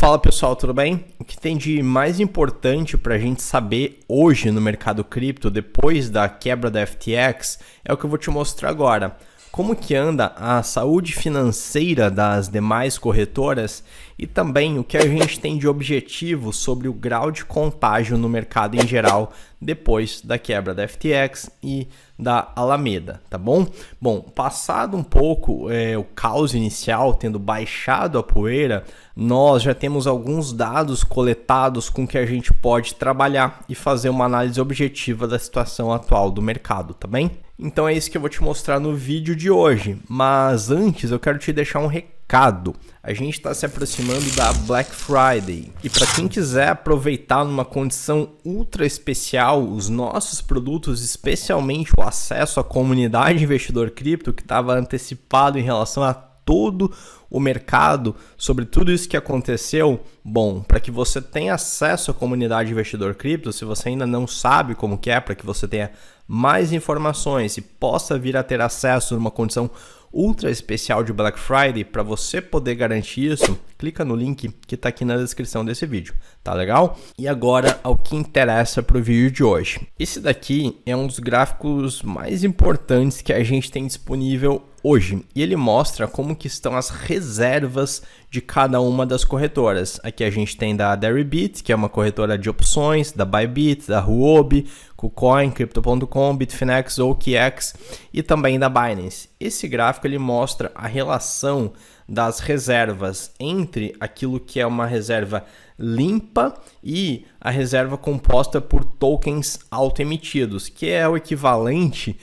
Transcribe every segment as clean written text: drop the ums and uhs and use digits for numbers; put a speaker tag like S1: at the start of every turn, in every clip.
S1: Fala pessoal, tudo bem? O que tem de mais importante para a gente saber hoje no mercado cripto, depois da quebra da FTX, é o que eu vou te mostrar agora. Como que anda a saúde financeira das demais corretoras e também o que a gente tem de objetivo sobre o grau de contágio no mercado em geral depois da quebra da FTX e da Alameda, tá bom? Bom, passado um pouco o caos inicial, tendo baixado a poeira, nós já temos alguns dados coletados com que a gente pode trabalhar e fazer uma análise objetiva da situação atual do mercado, tá bem? Então é isso que eu vou te mostrar no vídeo de hoje, mas antes eu quero te deixar um recado. A gente está se aproximando da Black Friday e para quem quiser aproveitar numa condição ultra especial os nossos produtos, especialmente o acesso à comunidade investidor cripto que estava antecipado em relação a todo o mercado sobre tudo isso que aconteceu, bom, para que você tenha acesso à comunidade investidor cripto, se você ainda não sabe como que é, para que você tenha mais informações e possa vir a ter acesso numa condição ultra especial de Black Friday, para você poder garantir isso, clica no link que está aqui na descrição desse vídeo, tá legal? E agora ao que interessa para o vídeo de hoje. Esse daqui é um dos gráficos mais importantes que a gente tem disponível hoje e ele mostra como que estão as reservas de cada uma das corretoras. Aqui a gente tem da Deribit, que é uma corretora de opções, da Bybit, da Huobi, KuCoin, Crypto.com, Bitfinex, OKX e também da Binance. Esse gráfico ele mostra a relação das reservas entre aquilo que é uma reserva limpa e a reserva composta por tokens autoemitidos, que é o equivalente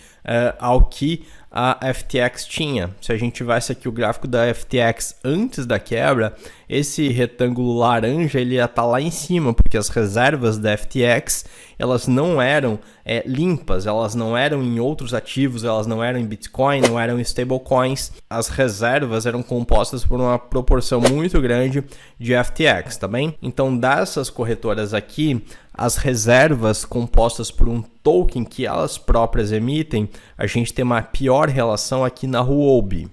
S1: ao que a FTX tinha. Se a gente tivesse aqui o gráfico da FTX antes da quebra, esse retângulo laranja ele ia estar lá em cima, porque as reservas da FTX elas não eram limpas, elas não eram em outros ativos, elas não eram em Bitcoin, não eram em stablecoins. As reservas eram compostas por uma proporção muito grande de FTX, tá bem? Então dessas corretoras aqui, as reservas compostas por um token que elas próprias emitem, a gente tem uma pior relação aqui na Huobi.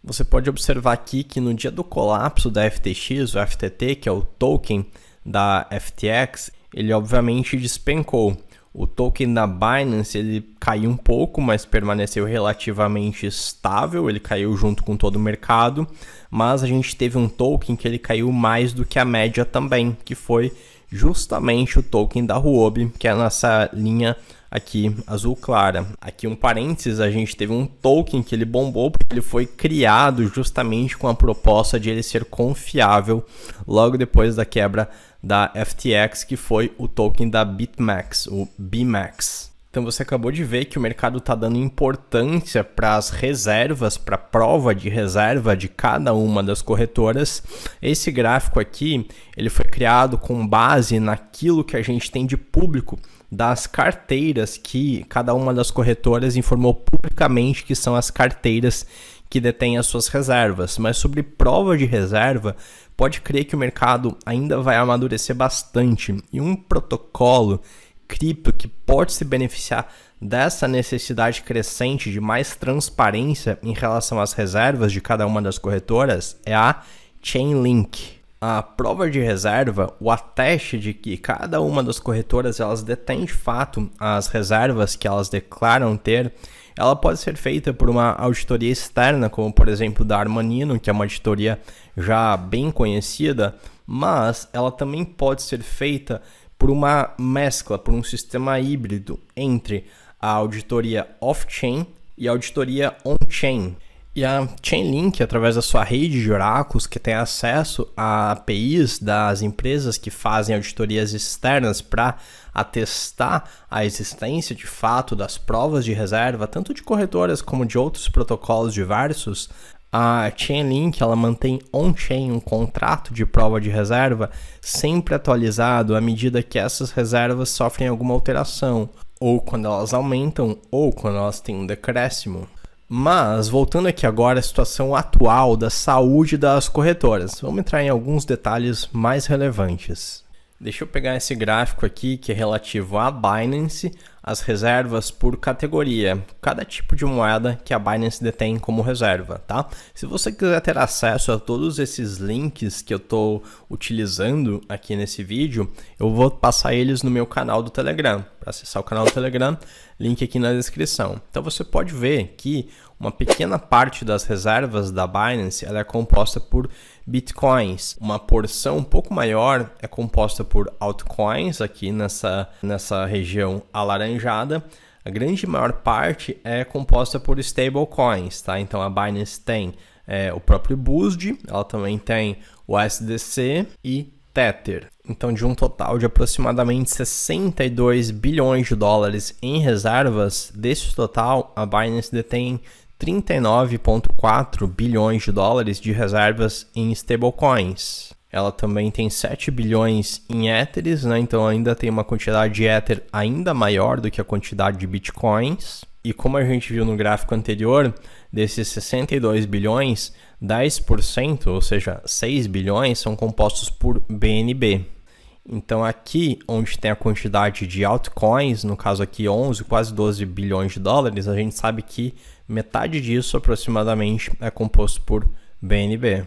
S1: Você pode observar aqui que no dia do colapso da FTX, o FTT, que é o token da FTX, ele obviamente despencou. O token da Binance ele caiu um pouco, mas permaneceu relativamente estável, ele caiu junto com todo o mercado, mas a gente teve um token que ele caiu mais do que a média também, que foi justamente o token da Huobi, que é nessa linha aqui azul clara. Aqui um parênteses, a gente teve um token que ele bombou porque ele foi criado justamente com a proposta de ele ser confiável logo depois da quebra da FTX, que foi o token da BitMEX, o BMEX. Então você acabou de ver que o mercado está dando importância para as reservas, para a prova de reserva de cada uma das corretoras. Esse gráfico aqui, ele foi criado com base naquilo que a gente tem de público das carteiras que cada uma das corretoras informou publicamente que são as carteiras que detêm as suas reservas. Mas sobre prova de reserva, pode crer que o mercado ainda vai amadurecer bastante. E um protocolo cripto que pode se beneficiar dessa necessidade crescente de mais transparência em relação às reservas de cada uma das corretoras é a Chainlink. A prova de reserva, o ateste de que cada uma das corretoras elas detêm de fato as reservas que elas declaram ter, ela pode ser feita por uma auditoria externa, como por exemplo da Armanino, que é uma auditoria já bem conhecida, mas ela também pode ser feita por uma mescla, por um sistema híbrido entre a auditoria off-chain e a auditoria on-chain. E a Chainlink, através da sua rede de oráculos, que tem acesso a APIs das empresas que fazem auditorias externas para atestar a existência de fato das provas de reserva, tanto de corretoras como de outros protocolos diversos, a Chainlink ela mantém on-chain um contrato de prova de reserva sempre atualizado à medida que essas reservas sofrem alguma alteração, ou quando elas aumentam, ou quando elas têm um decréscimo. Mas, voltando aqui agora à situação atual da saúde das corretoras, vamos entrar em alguns detalhes mais relevantes. Deixa eu pegar esse gráfico aqui que é relativo à Binance, as reservas por categoria, cada tipo de moeda que a Binance detém como reserva, tá? Se você quiser ter acesso a todos esses links que eu estou utilizando aqui nesse vídeo, eu vou passar eles no meu canal do Telegram. Para acessar o canal do Telegram, link aqui na descrição. Então você pode ver que uma pequena parte das reservas da Binance ela é composta por Bitcoins. Uma porção um pouco maior é composta por altcoins, aqui nessa região alaranjada. A grande maior parte é composta por stablecoins, tá? Então a Binance tem o próprio BUSD, ela também tem o USDC e Tether. Então, de um total de aproximadamente 62 bilhões de dólares em reservas, desse total, a Binance detém 39,4 bilhões de dólares de reservas em stablecoins. Ela também tem 7 bilhões em Ethers, né? Então ainda tem uma quantidade de Ether ainda maior do que a quantidade de Bitcoins. E como a gente viu no gráfico anterior, desses 62 bilhões, 10%, ou seja, 6 bilhões, são compostos por BNB. Então aqui, onde tem a quantidade de altcoins, no caso aqui 11, quase 12 bilhões de dólares, a gente sabe que metade disso aproximadamente é composto por BNB.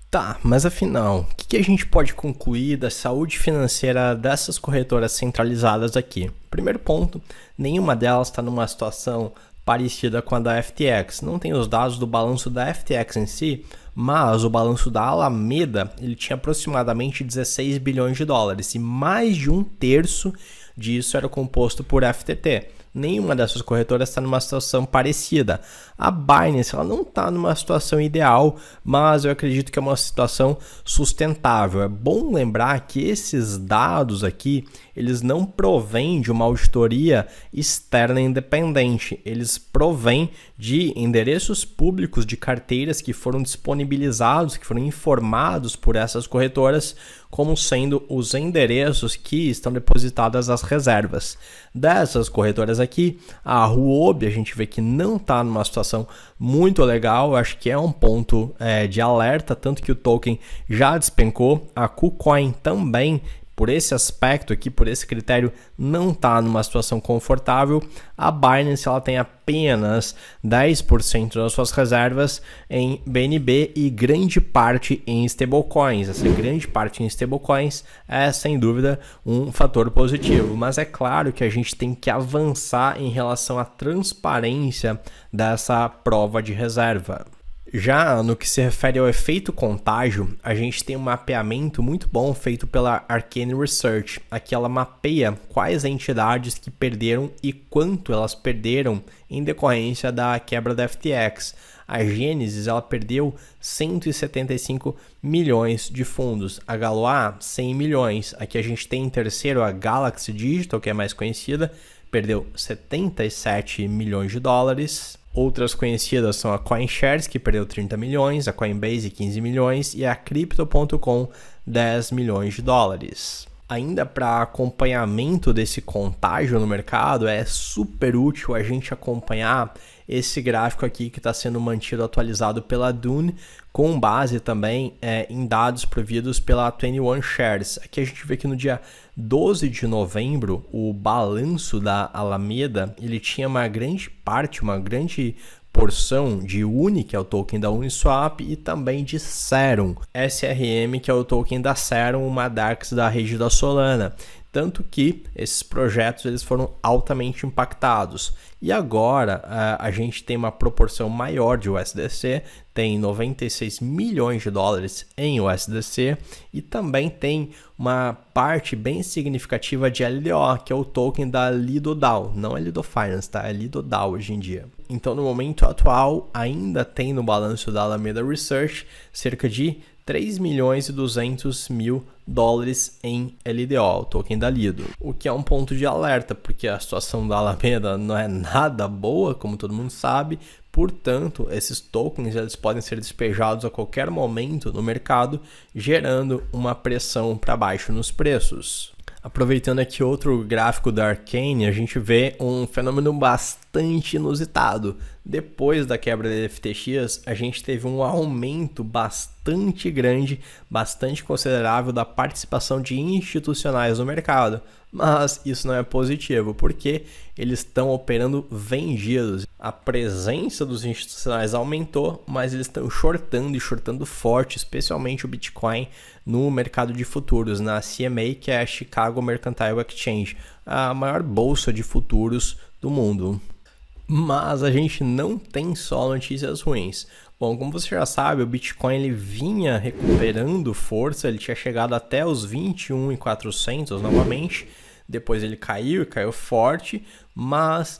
S1: Tá, mas afinal, o que a gente pode concluir da saúde financeira dessas corretoras centralizadas aqui? Primeiro ponto, nenhuma delas está numa situação parecida com a da FTX. Não tem os dados do balanço da FTX em si, mas o balanço da Alameda ele tinha aproximadamente 16 bilhões de dólares e mais de um terço disso era composto por FTT. Nenhuma dessas corretoras está numa situação parecida. A Binance ela não está numa situação ideal, mas eu acredito que é uma situação sustentável. É bom lembrar que esses dados aqui, eles não provêm de uma auditoria externa independente. Eles provêm de endereços públicos de carteiras que foram disponibilizados, que foram informados por essas corretoras como sendo os endereços que estão depositadas as reservas. Dessas corretoras aqui, a Huobi a gente vê que não está numa situação muito legal, acho que é um ponto de alerta, tanto que o token já despencou, a KuCoin também, por esse aspecto aqui, por esse critério, não está numa situação confortável. A Binance ela tem apenas 10% das suas reservas em BNB e grande parte em stablecoins. Essa grande parte em stablecoins é, sem dúvida, um fator positivo. Mas é claro que a gente tem que avançar em relação à transparência dessa prova de reserva. Já no que se refere ao efeito contágio, a gente tem um mapeamento muito bom feito pela Arcane Research. Aqui ela mapeia quais entidades que perderam e quanto elas perderam em decorrência da quebra da FTX. A Genesis ela perdeu 175 milhões de fundos, a Galois 100 milhões. Aqui a gente tem em terceiro a Galaxy Digital, que é mais conhecida, perdeu 77 milhões de dólares. Outras conhecidas são a CoinShares, que perdeu 30 milhões, a Coinbase 15 milhões e a Crypto.com 10 milhões de dólares. Ainda para acompanhamento desse contágio no mercado, é super útil a gente acompanhar esse gráfico aqui que está sendo mantido atualizado pela Dune, com base também em dados providos pela 21 Shares. Aqui a gente vê que no dia 12 de novembro, o balanço da Alameda ele tinha uma grande porção de UNI, que é o token da Uniswap, e também de Serum, SRM, que é o token da Serum, uma DAX da rede da Solana. Tanto que esses projetos eles foram altamente impactados. E agora a gente tem uma proporção maior de USDC, tem 96 milhões de dólares em USDC e também tem uma parte bem significativa de LDO, que é o token da Lido DAO. Não é Lido Finance, tá? É Lido DAO hoje em dia. Então, no momento atual, ainda tem no balanço da Alameda Research cerca de 3 milhões e 200 mil dólares em LDO, o token da Lido. O que é um ponto de alerta, porque a situação da Alameda não é nada boa, como todo mundo sabe. Portanto, esses tokens eles podem ser despejados a qualquer momento no mercado, gerando uma pressão para baixo nos preços. A Aproveitando aqui outro gráfico da Arcane, a gente vê um fenômeno bastante inusitado. Depois da quebra da FTX, a gente teve um aumento bastante grande, bastante considerável da participação de institucionais no mercado. Mas isso não é positivo, porque eles estão operando vendidos. A presença dos institucionais aumentou, mas eles estão shortando e shortando forte, especialmente o Bitcoin no mercado de futuros, na CME, que é a Chicago Mercantile Exchange, a maior bolsa de futuros do mundo. Mas a gente não tem só notícias ruins. Bom, como você já sabe, o Bitcoin ele vinha recuperando força, ele tinha chegado até os 21.400 novamente, depois ele caiu e caiu forte, mas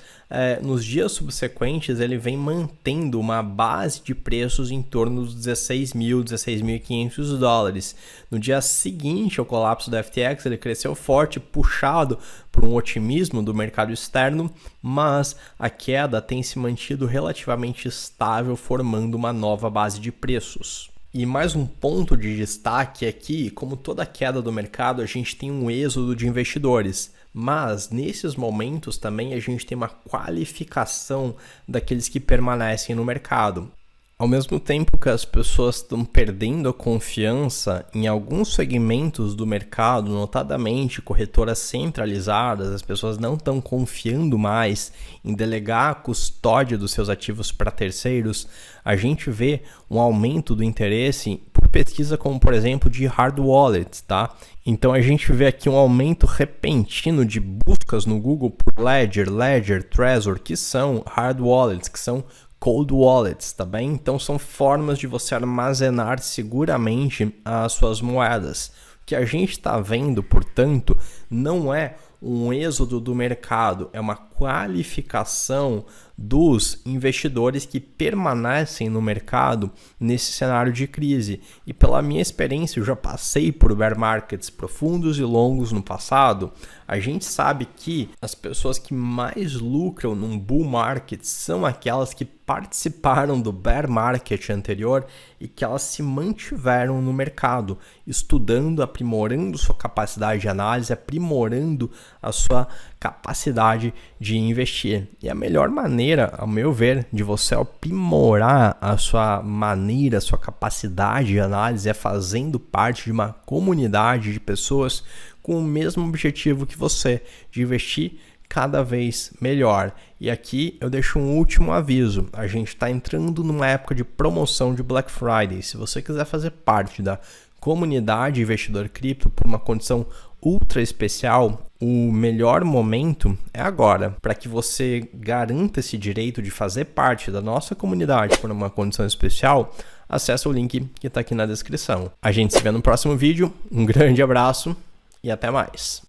S1: nos dias subsequentes ele vem mantendo uma base de preços em torno dos 16.000, 16.500 dólares. No dia seguinte ao colapso da FTX, ele cresceu forte, puxado por um otimismo do mercado externo, mas a queda tem se mantido relativamente estável, formando uma nova base de preços. E mais um ponto de destaque é que, como toda queda do mercado, a gente tem um êxodo de investidores, mas nesses momentos também a gente tem uma qualificação daqueles que permanecem no mercado. Ao mesmo tempo que as pessoas estão perdendo a confiança em alguns segmentos do mercado, notadamente corretoras centralizadas, as pessoas não estão confiando mais em delegar a custódia dos seus ativos para terceiros, a gente vê um aumento do interesse por pesquisa como, por exemplo, de hard wallets, tá? Então a gente vê aqui um aumento repentino de buscas no Google por Ledger, Trezor, que são hard wallets, que são cold wallets, tá bem? Então são formas de você armazenar seguramente as suas moedas. O que a gente está vendo, portanto, não é um êxodo do mercado, é uma qualificação dos investidores que permanecem no mercado nesse cenário de crise. E pela minha experiência, eu já passei por bear markets profundos e longos no passado, a gente sabe que as pessoas que mais lucram num bull market são aquelas que participaram do bear market anterior e que elas se mantiveram no mercado, estudando, aprimorando sua capacidade de análise, aprimorando a sua capacidade de investir. E a melhor maneira, ao meu ver, de você aprimorar a sua maneira, a sua capacidade de análise é fazendo parte de uma comunidade de pessoas com o mesmo objetivo que você, de investir cada vez melhor. E aqui eu deixo um último aviso, a gente está entrando numa época de promoção de Black Friday. Se você quiser fazer parte da comunidade investidor cripto por uma condição ultra especial, o melhor momento é agora, para que você garanta esse direito de fazer parte da nossa comunidade por uma condição especial. Acesse o link que está aqui na descrição. A gente se vê no próximo vídeo, um grande abraço e até mais.